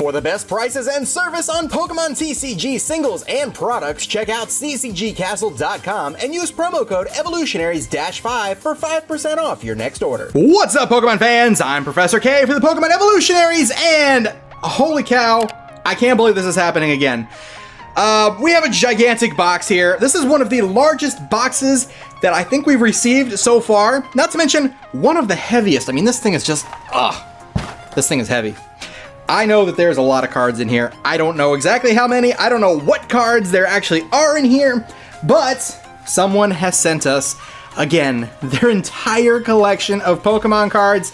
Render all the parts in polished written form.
For the best prices and service on Pokemon TCG singles and products, check out ccgcastle.com and use promo code Evolutionaries-5 for 5% off your next order. What's up, Pokemon fans? I'm Professor K for the Pokemon Evolutionaries, and holy cow, I can't believe this is happening again. We have a gigantic box here. This is one of the largest boxes that I think we've received so far. Not to mention, one of the heaviest. I mean, this thing is just, this thing is heavy. I know that there's a lot of cards in here. I don't know exactly how many. I don't know what cards there actually are in here, but someone has sent us, again, their entire collection of Pokemon cards.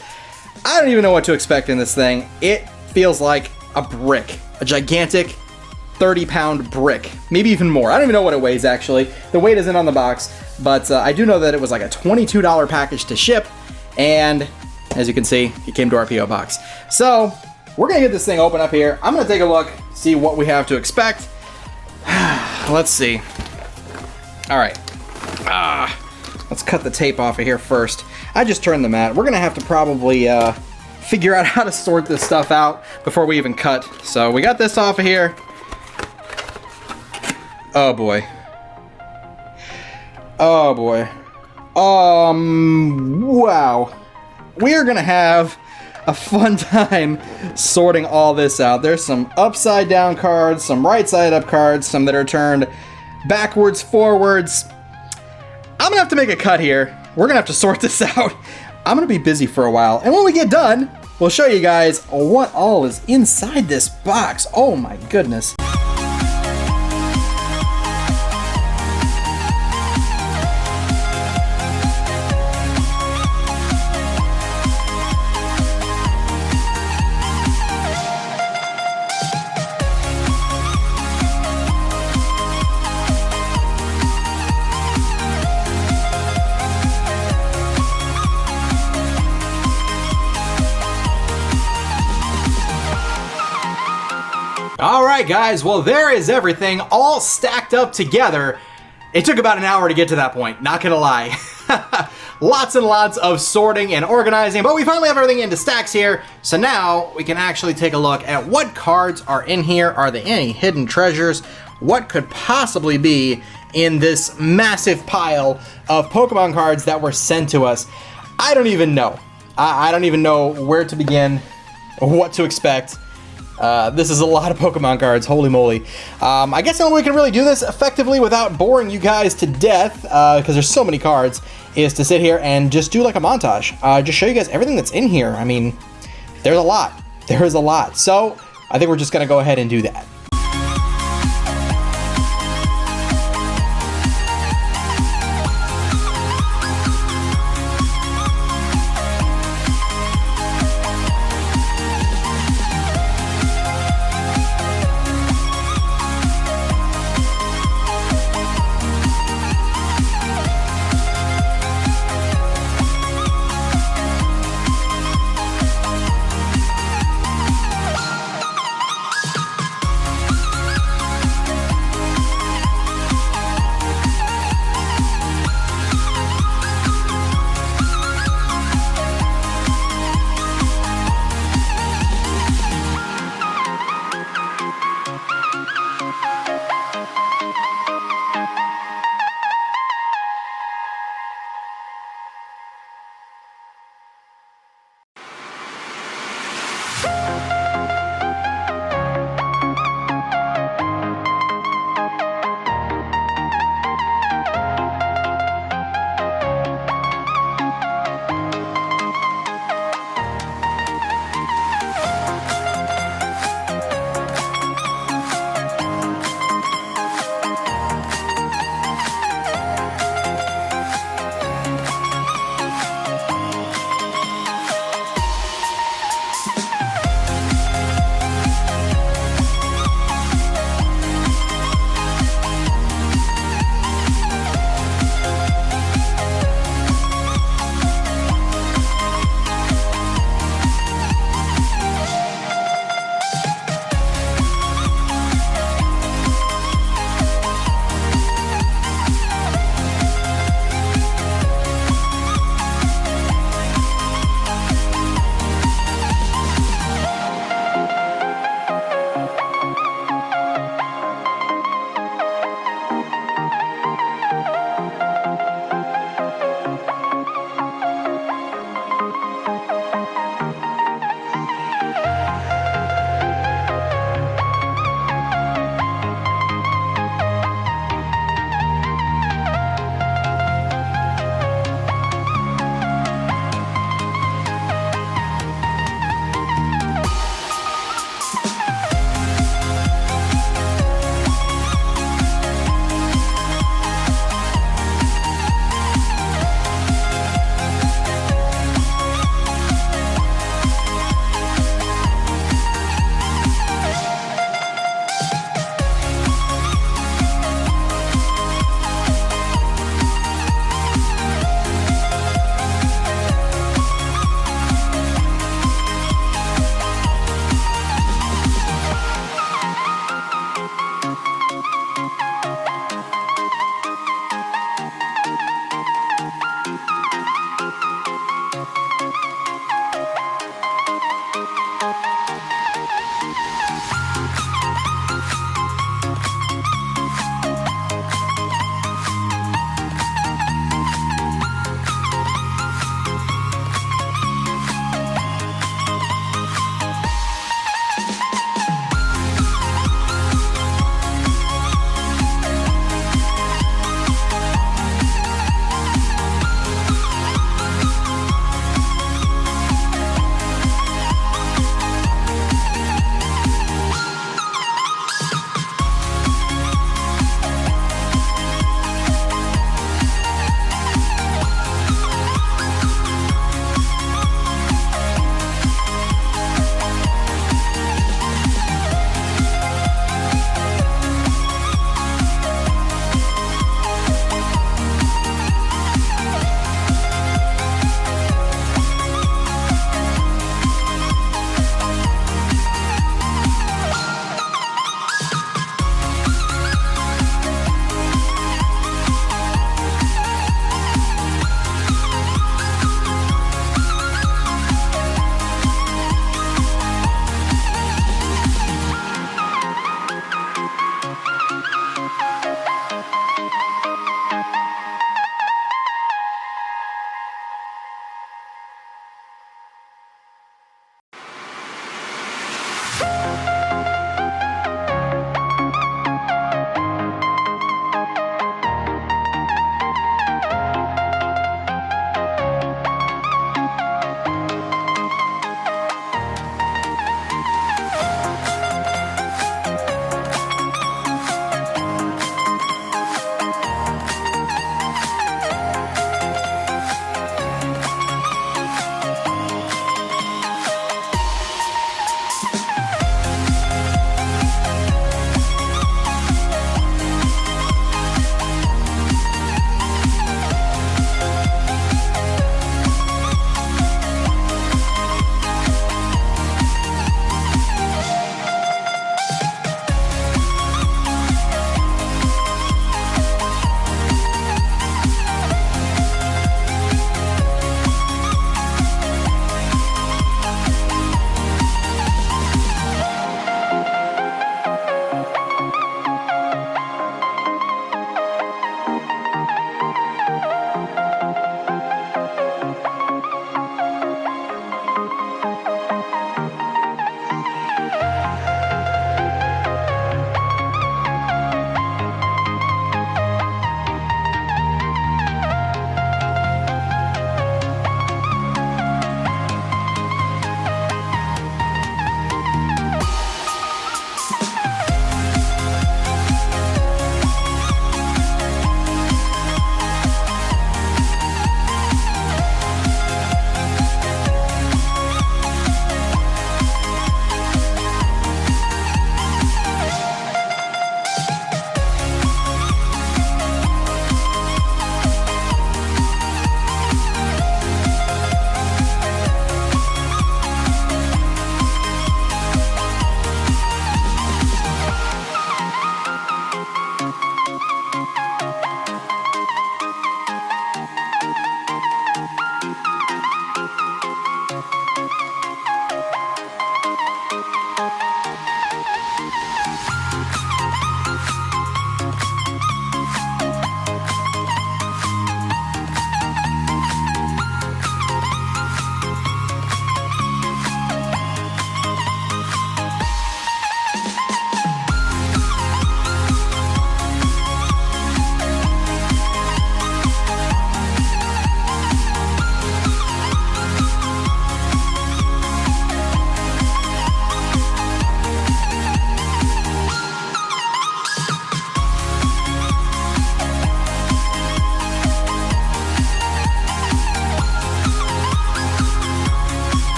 I don't even know what to expect in this thing. It feels like a brick, a gigantic 30-pound brick, maybe even more. I don't even know what it weighs, actually. The weight isn't on the box, but I do know that it was like a $22 package to ship, and as you can see, it came to our P.O. box. So we're gonna get this thing open up here. I'm gonna take a look, see what we have to expect. Let's see. All right. Let's cut the tape off of here first. I just turned the mat. We're gonna have to probably figure out how to sort this stuff out before we even cut. So we got this off of here. Oh boy. Oh boy. Wow. We are gonna have a fun time sorting all this out. There's some upside down cards, some right side up cards, some that are turned backwards, forwards. I'm gonna have to make a cut here. We're gonna have to sort this out. I'm gonna be busy for a while, and when we get done, we'll show you guys what all is inside this box. Oh my goodness. All right, guys, well, there is everything all stacked up together. It took about an hour to get to that point, not gonna lie. Lots and lots of sorting and organizing, but we finally have everything into stacks here. So now we can actually take a look at what cards are in here. Are there any hidden treasures? What could possibly be in this massive pile of Pokemon cards that were sent to us? I don't even know. I don't even know where to begin or what to expect. This is a lot of Pokemon cards, holy moly. I guess the only way we can really do this effectively without boring you guys to death, because there's so many cards, is to sit here and just do like a montage. Just show you guys everything that's in here. I mean, there's a lot. There is a lot. So I think we're just gonna go ahead and do that.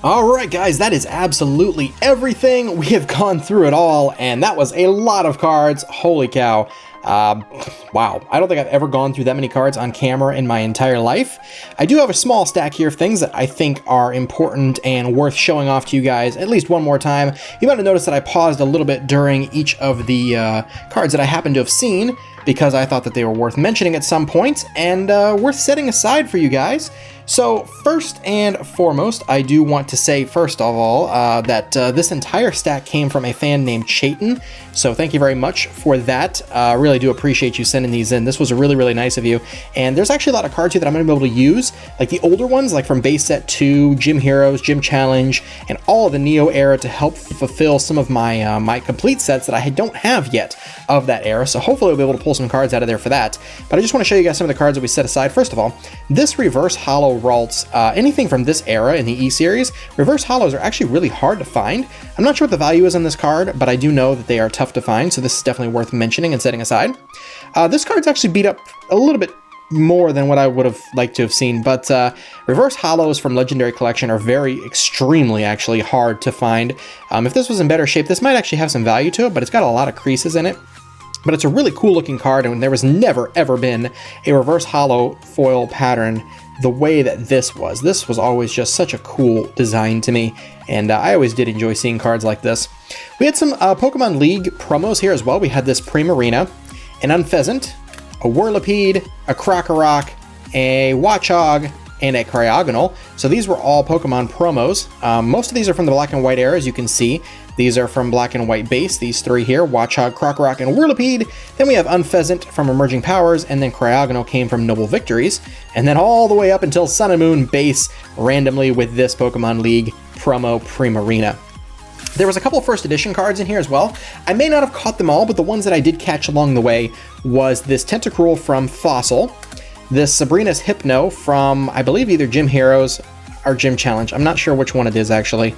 Alright guys, that is absolutely everything. We have gone through it all, and that was a lot of cards. Holy cow. Wow, I don't think I've ever gone through that many cards on camera in my entire life. I do have a small stack here of things that I think are important and worth showing off to you guys at least one more time. You might have noticed that I paused a little bit during each of the cards that I happen to have seen, because I thought that they were worth mentioning at some point and worth setting aside for you guys. So first and foremost, I do want to say first of all that this entire stack came from a fan named Chayton. So thank you very much for that. Really do appreciate you sending these in. This was really, really nice of you. And there's actually a lot of cards here that I'm going to be able to use, like the older ones, like from Base Set 2, Gym Heroes, Gym Challenge, and all of the Neo era to help fulfill some of my my complete sets that I don't have yet of that era. So hopefully we'll be able to pull some cards out of there for that. But I just want to show you guys some of the cards that we set aside. First of all, this reverse holo Ralts, anything from this era in the E-Series, reverse holos are actually really hard to find. I'm not sure what the value is on this card, but I do know that they are tough to find, so this is definitely worth mentioning and setting aside. This card's actually beat up a little bit more than what I would have liked to have seen, but reverse holos from Legendary Collection are extremely actually hard to find. If this was in better shape, this might actually have some value to it, but it's got a lot of creases in it. But it's a really cool looking card, and there was never ever been a reverse holo foil pattern the way that this was. This was always just such a cool design to me, and I always did enjoy seeing cards like this. We had some Pokemon League promos here as well. We had this Primarina, an Unpheasant, a Whirlipede, a Krokorok, a Watchog, and a Cryogonal. So these were all Pokemon promos. Most of these are from the Black and White era, as you can see. These are from Black and White base, these three here, Watchog, Krokorok, and Whirlipede. Then we have Unpheasant from Emerging Powers, and then Cryogonal came from Noble Victories. And then all the way up until Sun and Moon base, randomly with this Pokemon League promo Primarina. There was a couple of first edition cards in here as well. I may not have caught them all, but the ones that I did catch along the way was this Tentacruel from Fossil, this Sabrina's Hypno from, I believe, either Gym Heroes or Gym Challenge. I'm not sure which one it is, actually.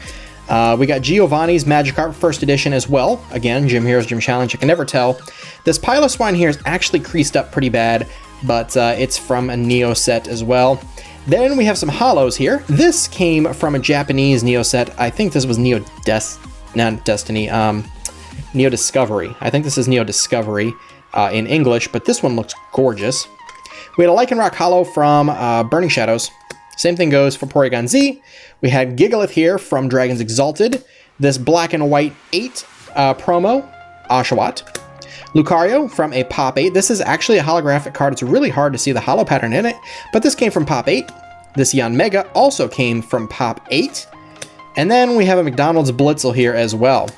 We got Giovanni's Magikarp first edition as well. Again, Gym Heroes, Gym Challenge, I can never tell. This Piloswine here is actually creased up pretty bad, but it's from a Neo set as well. Then we have some holos here. This came from a Japanese Neo set. I think this was Neo Discovery. I think this is Neo Discovery in English, but this one looks gorgeous. We had a Lycanroc holo from Burning Shadows. Same thing goes for Porygon Z. We had Gigalith here from Dragons Exalted. This Black and White 8 promo, Oshawott. Lucario from a Pop 8. This is actually a holographic card. It's really hard to see the holo pattern in it, but this came from Pop 8. This Yanmega also came from Pop 8. And then we have a McDonald's Blitzel here as well.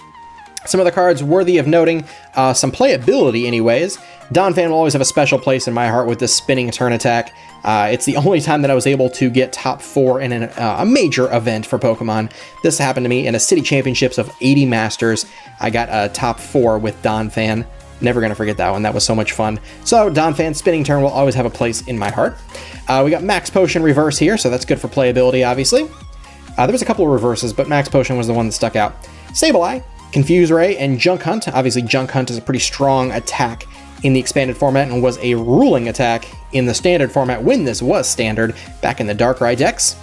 Some of the cards worthy of noting, some playability anyways. Donphan will always have a special place in my heart with this spinning turn attack. It's the only time that I was able to get top 4 in a major event for Pokemon. This happened to me in a City Championships of 80 Masters. I got a top 4 with Donphan. Never going to forget that one. That was so much fun. So Donphan spinning turn will always have a place in my heart. We got Max Potion reverse here, so that's good for playability, obviously. There was a couple of reverses, but Max Potion was the one that stuck out. Sableye, Confuse Ray, and Junk Hunt. Obviously, Junk Hunt is a pretty strong attack in the expanded format and was a ruling attack in the standard format when this was standard back in the Darkrai decks.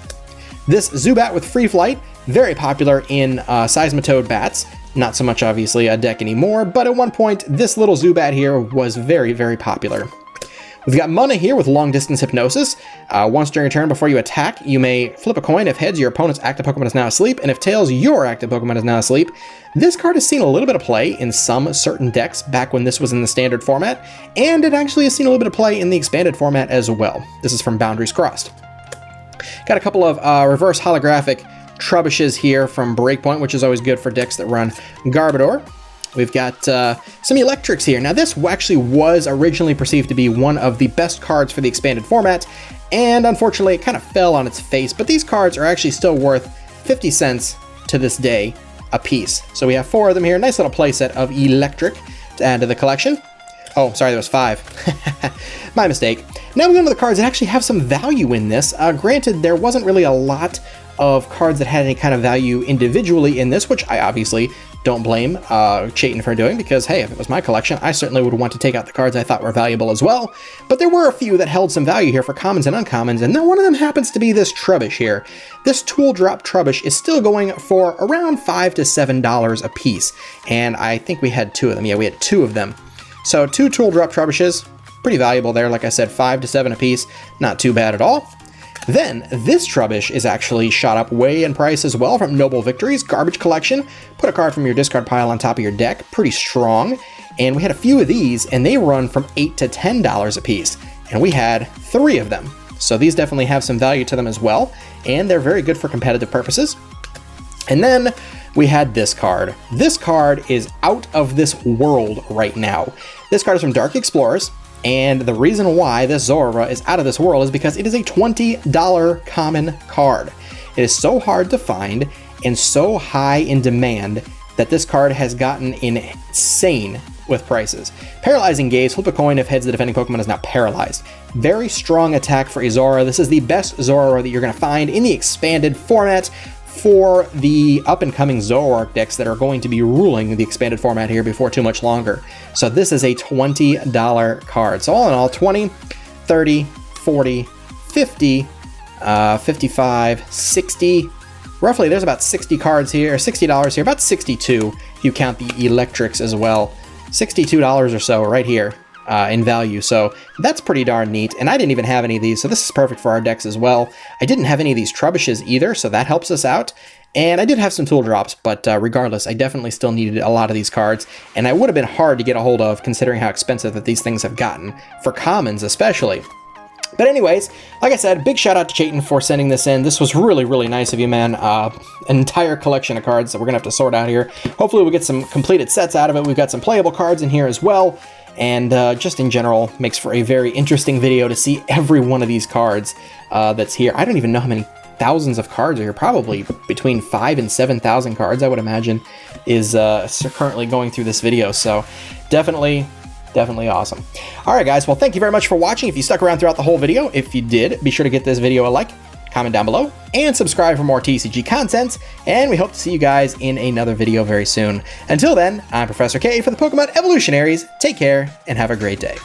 This Zubat with Free Flight, very popular in Seismitoad bats. Not so much, obviously, a deck anymore, but at one point, this little Zubat here was very, very popular. We've got Munna here with Long Distance Hypnosis. Once during a turn before you attack, you may flip a coin. If heads, your opponent's active Pokemon is now asleep, and if tails, your active Pokemon is now asleep. This card has seen a little bit of play in some certain decks back when this was in the standard format, and it actually has seen a little bit of play in the expanded format as well. This is from Boundaries Crossed. Got a couple of reverse holographic Trubishes here from Breakpoint, which is always good for decks that run Garbodor. We've got some Electrics here. Now, this actually was originally perceived to be one of the best cards for the expanded format, and unfortunately, it kind of fell on its face, but these cards are actually still worth 50 cents to this day a piece. So we have 4 of them here. Nice little playset of Electric to add to the collection. Oh, sorry, there was 5. My mistake. Now we go to the cards that actually have some value in this. Granted, there wasn't really a lot of cards that had any kind of value individually in this, which I obviously don't blame Chayton for doing, because hey, if it was my collection, I certainly would want to take out the cards I thought were valuable as well. But there were a few that held some value here for commons and uncommons, and then one of them happens to be this Trubbish here. This tool drop Trubbish is still going for around $5 to $7 a piece, and I think we had 2 of them. Yeah, we had 2 of them. So 2 tool drop Trubbishes, pretty valuable there. Like I said, 5 to 7 a piece, not too bad at all. Then, this Trubbish is actually shot up way in price as well from Noble Victories, Garbage Collection. Put a card from your discard pile on top of your deck, pretty strong. And we had a few of these, and they run from $8 to $10 a piece. And we had 3 of them. So these definitely have some value to them as well, and they're very good for competitive purposes. And then we had this card. This card is out of this world right now. This card is from Dark Explorers. And the reason why this Zorora is out of this world is because it is a $20 common card. It is so hard to find and so high in demand that this card has gotten insane with prices. Paralyzing Gaze, flip a coin if heads the defending Pokemon is not paralyzed. Very strong attack for a Zorora. This is the best Zorora that you're going to find in the expanded format for the up-and-coming Zoroark decks that are going to be ruling the expanded format here before too much longer. So this is a $20 card. So all in all, 20, 30, 40, 50, 55, 60, roughly there's about 60 cards here, $60 here, about 62 if you count the electrics as well. $62 or so right here in value, so that's pretty darn neat. And I didn't even have any of these, so this is perfect for our decks as well. I didn't have any of these Trubbishes either, so that helps us out. And I did have some tool drops, but regardless, I definitely still needed a lot of these cards, and I would have been hard to get a hold of considering how expensive that these things have gotten, for commons especially. But anyways, like I said, big shout out to Chayton for sending this in. This was really, really nice of you, man. An entire collection of cards that we're going to have to sort out here. Hopefully we'll get some completed sets out of it. We've got some playable cards in here as well. And just in general, makes for a very interesting video to see every one of these cards that's here. I don't even know how many thousands of cards are here. Probably between 5,000 and 7,000 cards, I would imagine, is currently going through this video. So definitely awesome. All right, guys. Well, thank you very much for watching. If you stuck around throughout the whole video, if you did, be sure to get this video a like, comment down below, and subscribe for more TCG content. And we hope to see you guys in another video very soon. Until then, I'm Professor K for the Pokemon Evolutionaries. Take care and have a great day.